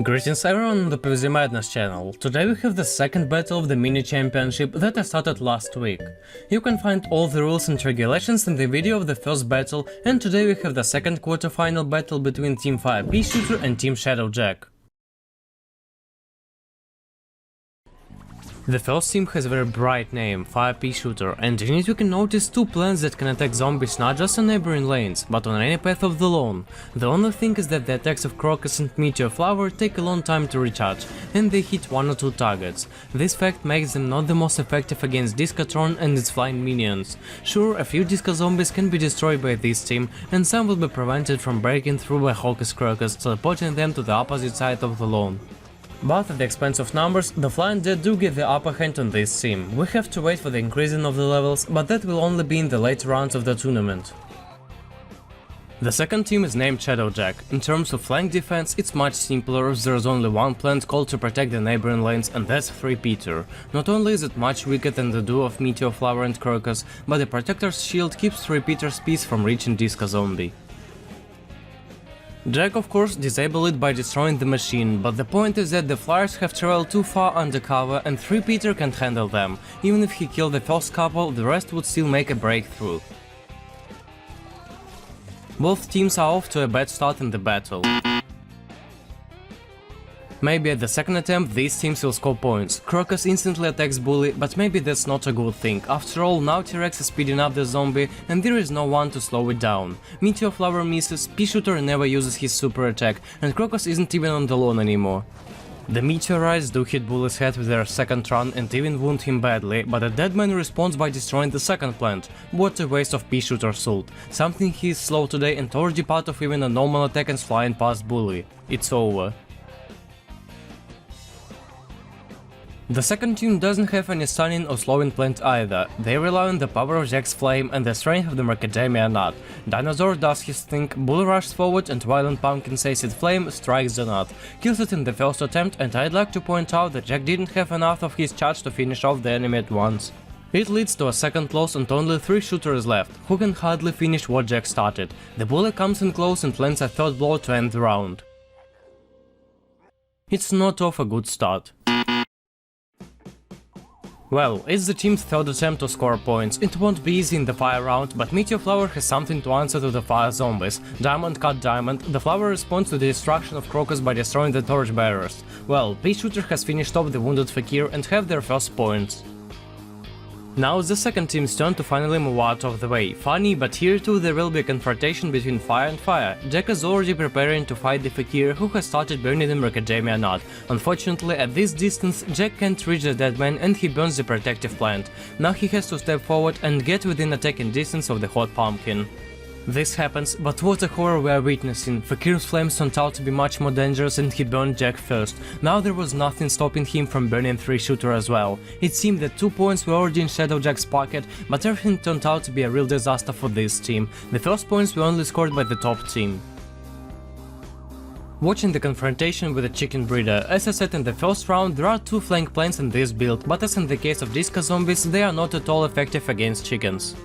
Greetings everyone on the PvZ Madness channel. Today we have the second battle of the mini championship that I started last week. You can find all the rules and regulations in the video of the first battle, and today we have the second quarterfinal battle between Team Fire Pea Shooter and Team Shadow Jack. The first team has a very bright name, Fire Pea Shooter, and in it we can notice two plants that can attack zombies not just on neighboring lanes, but on any path of the lawn. The only thing is that the attacks of Crocus and Meteor Flower take a long time to recharge, and they hit one or two targets. This fact makes them not the most effective against Discotron and its flying minions. Sure, a few Disco zombies can be destroyed by this team, and some will be prevented from breaking through by Hawk's Crocus, teleporting them to the opposite side of the lawn. But at the expense of numbers, the Flying Dead do get the upper hand on this team. We have to wait for the increasing of the levels, but that will only be in the later rounds of the tournament. The second team is named Shadow Jack. In terms of flank defense, it's much simpler as there is only one plant called to protect the neighboring lanes, and that's 3 Peter. Not only is it much weaker than the duo of Meteor Flower and Crocus, but the Protector's shield keeps 3 Peter's piece from reaching Disco Zombie. Jack of course disabled it by destroying the machine, but the point is that the flyers have traveled too far undercover and 3 Peter can't handle them. Even if he killed the first couple, the rest would still make a breakthrough. Both teams are off to a bad start in the battle. Maybe at the second attempt these teams will score points. Crocus instantly attacks Bully, but maybe that's not a good thing. After all, now T-Rex is speeding up the zombie and there is no one to slow it down. Meteor Flower misses, Pea Shooter never uses his super attack, and Crocus isn't even on the lawn anymore. The meteorites do hit Bully's head with their second run and even wound him badly, but the Deadman responds by destroying the second plant. What a waste of Pea Shooter's ult. Something he is slow today and already part of even a normal attack and flying past Bully. It's over. The second team doesn't have any stunning or slowing plant either. They rely on the power of Jack's flame and the strength of the Macadamia nut. Dinosaur does his thing, Bull rushes forward and Violent Pumpkin's acid flame strikes the nut, kills it in the first attempt, and I'd like to point out that Jack didn't have enough of his charge to finish off the enemy at once. It leads to a second loss and only 3 shooters left, who can hardly finish what Jack started. The bully comes in close and lands a third blow to end the round. It's not off a good start. Well, it's the team's third attempt to score points. It won't be easy in the fire round, but Meteor Flower has something to answer to the fire zombies. Diamond cut Diamond, the flower responds to the destruction of Crocus by destroying the torch bearers. Well, Pea Shooter has finished off the wounded Fakir and have their first points. Now it's the second team's turn to finally move out of the way. Funny, but here too there will be a confrontation between Fire and Fire. Jack is already preparing to fight the Fakir, who has started burning the Macadamia nut. Unfortunately, at this distance, Jack can't reach the Deadman and he burns the protective plant. Now he has to step forward and get within attacking distance of the Hot Pumpkin. This happens, but what a horror we are witnessing. Fakir's flames turned out to be much more dangerous and he burned Jack first. Now there was nothing stopping him from burning 3 Shooter as well. It seemed that 2 points were already in Shadow Jack's pocket, but everything turned out to be a real disaster for this team. The first points were only scored by the top team. Watching the confrontation with the chicken breeder, as I said in the first round, there are 2 flank plants in this build, but as in the case of Disco zombies, they are not at all effective against chickens.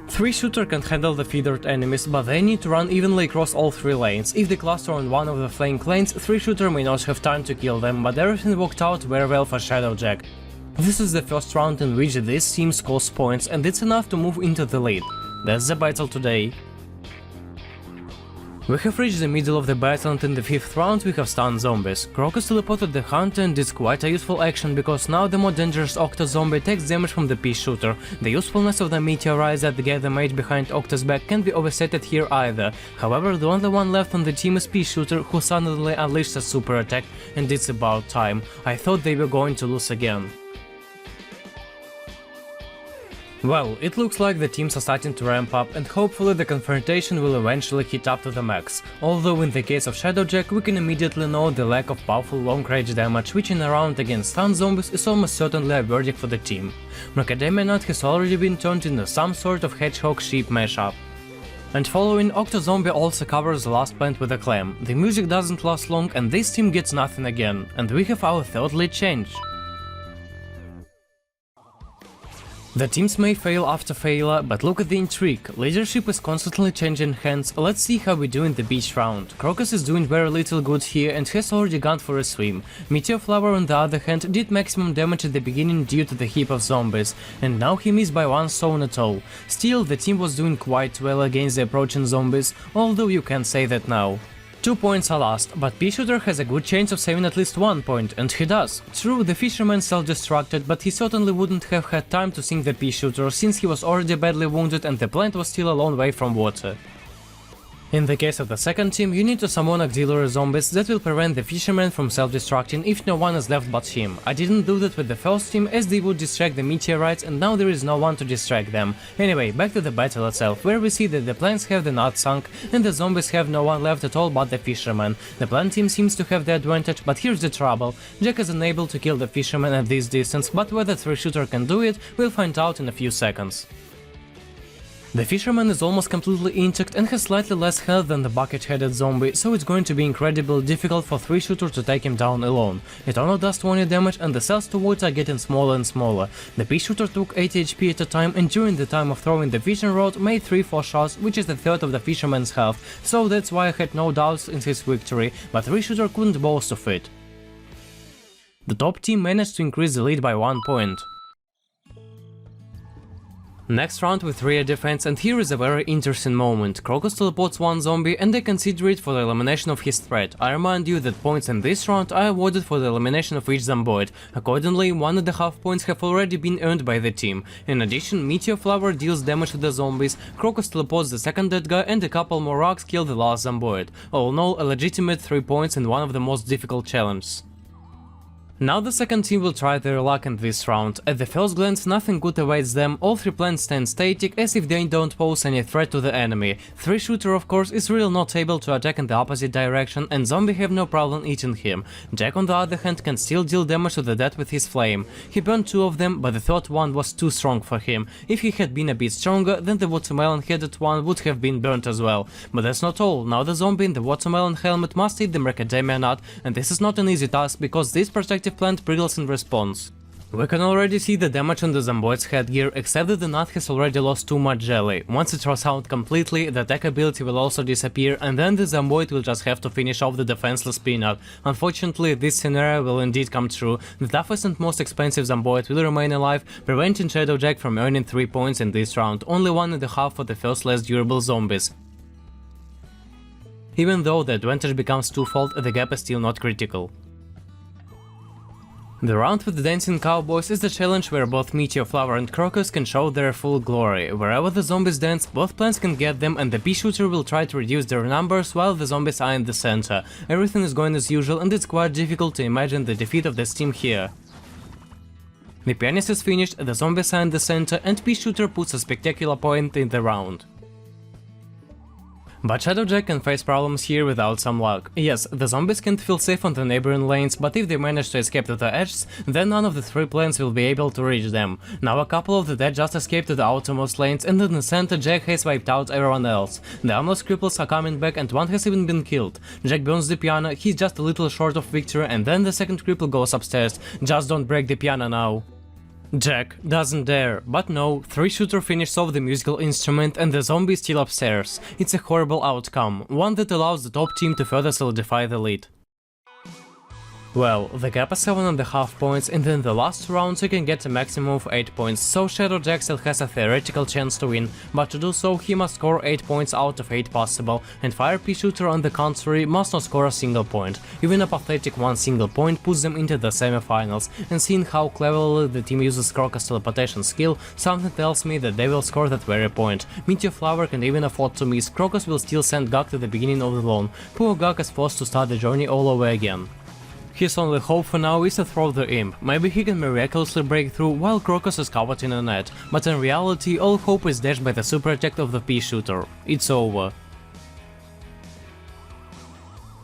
3 Shooter can handle the feathered enemies, but they need to run evenly across all 3 lanes. If they cluster on one of the flank lanes, 3 Shooter may not have time to kill them, but everything worked out very well for Shadow Jack. This is the first round in which this team scores points, and it's enough to move into the lead. That's the battle today. We have reached the middle of the battle and in the 5th round we have stunned zombies. Crocus teleported the hunter and did quite a useful action because now the more dangerous Octa zombie takes damage from the Pea Shooter. The usefulness of the meteorites that get the mate behind Octa's back can't be overstated here either. However, the only one left on the team is Pea Shooter, who suddenly unleashed a super attack, and it's about time. I thought they were going to lose again. Well, it looks like the teams are starting to ramp up and hopefully the confrontation will eventually hit up to the max, although in the case of Shadow Jack we can immediately know the lack of powerful long-range damage, which in a round against stun zombies is almost certainly a verdict for the team. Macadamia nut has already been turned into some sort of hedgehog-sheep mashup. And following, Octa Zombie also covers the last plant with a clam. The music doesn't last long and this team gets nothing again, and we have our third lead change. The teams may fail after failure, but look at the intrigue. Leadership is constantly changing hands. Let's see how we do in the beach round. Crocus is doing very little good here and has already gone for a swim. Meteor Flower on the other hand did maximum damage at the beginning due to the heap of zombies, and now he missed by one stone at all. Still, the team was doing quite well against the approaching zombies, although you can't say that now. 2 points are lost, but Pea Shooter has a good chance of saving at least 1 point, and he does. True, the fisherman self-destructed, but he certainly wouldn't have had time to sink the Pea Shooter since he was already badly wounded and the plant was still a long way from water. In the case of the second team, you need to summon auxiliary zombies that will prevent the fisherman from self-destructing if no one is left but him. I didn't do that with the first team as they would distract the meteorites and now there is no one to distract them. Anyway, back to the battle itself, where we see that the plants have the knot sunk and the zombies have no one left at all but the fisherman. The plant team seems to have the advantage, but here's the trouble. Jack is unable to kill the fisherman at this distance, but whether 3-shooter can do it, we'll find out in a few seconds. The fisherman is almost completely intact and has slightly less health than the bucket-headed zombie, so it's going to be incredibly difficult for 3-shooter to take him down alone. It only does 20 damage and the cells to wood are getting smaller and smaller. The Pea-shooter took 80 HP at a time and during the time of throwing the fishing rod made 3-4 shots, which is a third of the fisherman's health, so that's why I had no doubts in his victory, but 3-shooter couldn't boast of it. The top team managed to increase the lead by 1 point. Next round with rear defense, and here is a very interesting moment. Crocus teleports one zombie and they consider it for the elimination of his threat. I remind you that points in this round are awarded for the elimination of each zomboid. Accordingly, 1.5 points have already been earned by the team. In addition, Meteor Flower deals damage to the zombies, Crocus teleports the second dead guy and a couple more rocks kill the last zomboid. All in all, a legitimate 3 points in one of the most difficult challenges. Now the second team will try their luck in this round. At the first glance nothing good awaits them, all 3 plants stand static as if they don't pose any threat to the enemy. 3-shooter of course is really not able to attack in the opposite direction and zombie have no problem eating him. Jack on the other hand can still deal damage to the dead with his flame. He burned 2 of them, but the third one was too strong for him. If he had been a bit stronger, then the watermelon-headed one would have been burnt as well. But that's not all, now the zombie in the watermelon helmet must eat the macadamia nut, and this is not an easy task because this protective plant prickles in response. We can already see the damage on the zomboid's headgear, except that the nut has already lost too much jelly. Once it runs out completely, the attack ability will also disappear and then the zomboid will just have to finish off the defenseless peanut. Unfortunately, this scenario will indeed come true. The toughest and most expensive zomboid will remain alive, preventing Shadow Jack from earning 3 points in this round, only 1.5 for the first less durable zombies. Even though the advantage becomes twofold, the gap is still not critical. The round with the dancing cowboys is the challenge where both Meteor Flower and Crocus can show their full glory. Wherever the zombies dance, both plants can get them and the Pea-shooter will try to reduce their numbers while the zombies are in the center. Everything is going as usual and it's quite difficult to imagine the defeat of this team here. The pianist is finished, the zombies are in the center and Pea-shooter puts a spectacular point in the round. But Shadow Jack can face problems here without some luck. Yes, the zombies can't feel safe on the neighboring lanes, but if they manage to escape to the edges, then none of the 3 plants will be able to reach them. Now a couple of the dead just escaped to the outermost lanes and in the center Jack has wiped out everyone else. The armless cripples are coming back and one has even been killed. Jack burns the piano, he's just a little short of victory and then the second cripple goes upstairs. Just don't break the piano now. Jack doesn't dare, but no, 3-shooter finishes off the musical instrument and the zombie is still upstairs. It's a horrible outcome, one that allows the top team to further solidify the lead. Well, the gap is 7.5 points and in the last rounds you can get a maximum of 8 points, so Shadow Jack still has a theoretical chance to win, but to do so he must score 8 points out of 8 possible, and Fire Pea-shooter on the contrary must not score a single point. Even a pathetic 1 single point puts them into the semifinals, and seeing how cleverly the team uses Crocus' teleportation skill, something tells me that they will score that very point. Meteor Flower can even afford to miss, Crocus will still send Gak to the beginning of the lone. Poor Gak is forced to start the journey all over again. His only hope for now is to throw the imp. Maybe he can miraculously break through while Crocus is covered in a net, but in reality all hope is dashed by the super attack of the Pea-shooter. It's over.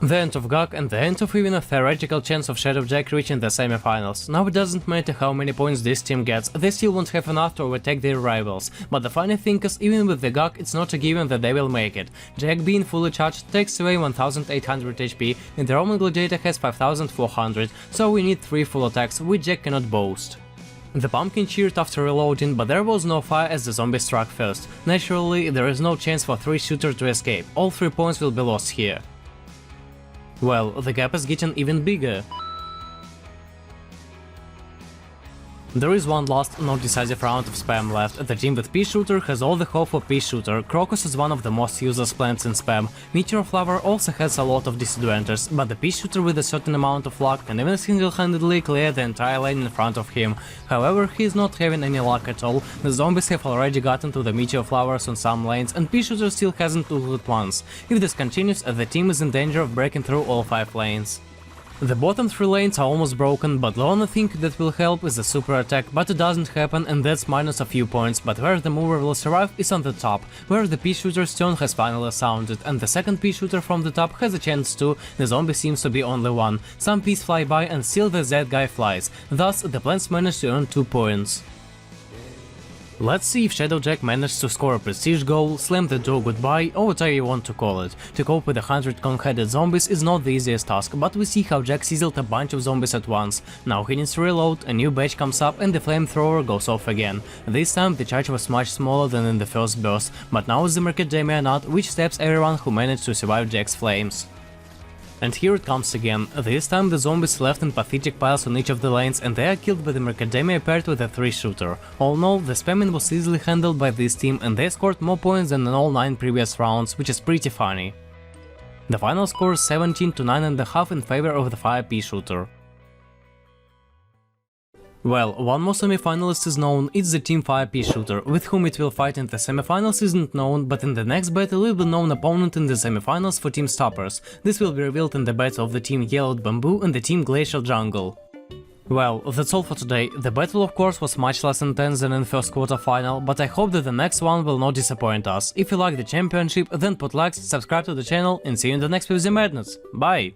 The end of Gak and the end of even a theoretical chance of Shadow Jack reaching the semifinals. Now it doesn't matter how many points this team gets, they still won't have enough to overtake their rivals. But the funny thing is, even with the Gak, it's not a given that they will make it. Jack being fully charged takes away 1800 HP and the Roman Gladiator has 5400, so we need 3 full attacks, which Jack cannot boast. The pumpkin cheered after reloading, but there was no fire as the zombie struck first. Naturally, there is no chance for 3-shooter to escape, all 3 points will be lost here. Well, the gap is getting even bigger. There is one last, not decisive round of spam left. The team with pea shooter has all the hope for pea shooter. Crocus is one of the most useless plants in spam. Meteor flower also has a lot of disadvantages, but the pea shooter with a certain amount of luck can even single-handedly clear the entire lane in front of him. However, he is not having any luck at all. The zombies have already gotten to the meteor flowers on some lanes, and pea shooter still hasn't ulted once. If this continues, the team is in danger of breaking through all 5 lanes. The bottom 3 lanes are almost broken, but the only thing that will help is the super attack, but it doesn't happen and that's minus a few points, but where the mover will survive is on the top, where the pea shooter's turn has finally sounded, and the second pea shooter from the top has a chance too. The zombie seems to be only one. Some peas fly by and still the Z guy flies, thus the plants managed to earn 2 points. Let's see if Shadowjack managed to score a prestige goal, slam the door goodbye, or whatever you want to call it. To cope with 100 con-headed zombies is not the easiest task, but we see how Jack sizzled a bunch of zombies at once. Now he needs to reload, a new batch comes up and the flamethrower goes off again. This time the charge was much smaller than in the first burst, but now it's the Macadamia nut which stabs everyone who managed to survive Jack's flames. And here it comes again. This time the zombies left in pathetic piles on each of the lanes and they are killed by the Macadamia paired with a 3-shooter. All in all, the spamming was easily handled by this team and they scored more points than in all 9 previous rounds, which is pretty funny. The final score is 17 to 9.5 in favor of the fire pea shooter. Well, one more semi-finalist is known, it's the Team Fire Pea Shooter, with whom it will fight in the semi-finals isn't known, but in the next battle will be known opponent in the semi-finals for Team Stoppers. This will be revealed in the battle of the Team Yellowed Bamboo and the Team Glacial Jungle. Well, that's all for today. The battle of course was much less intense than in the first quarterfinal, but I hope that the next one will not disappoint us. If you like the championship, then put likes, subscribe to the channel and see you in the next PvZ Madness. Bye!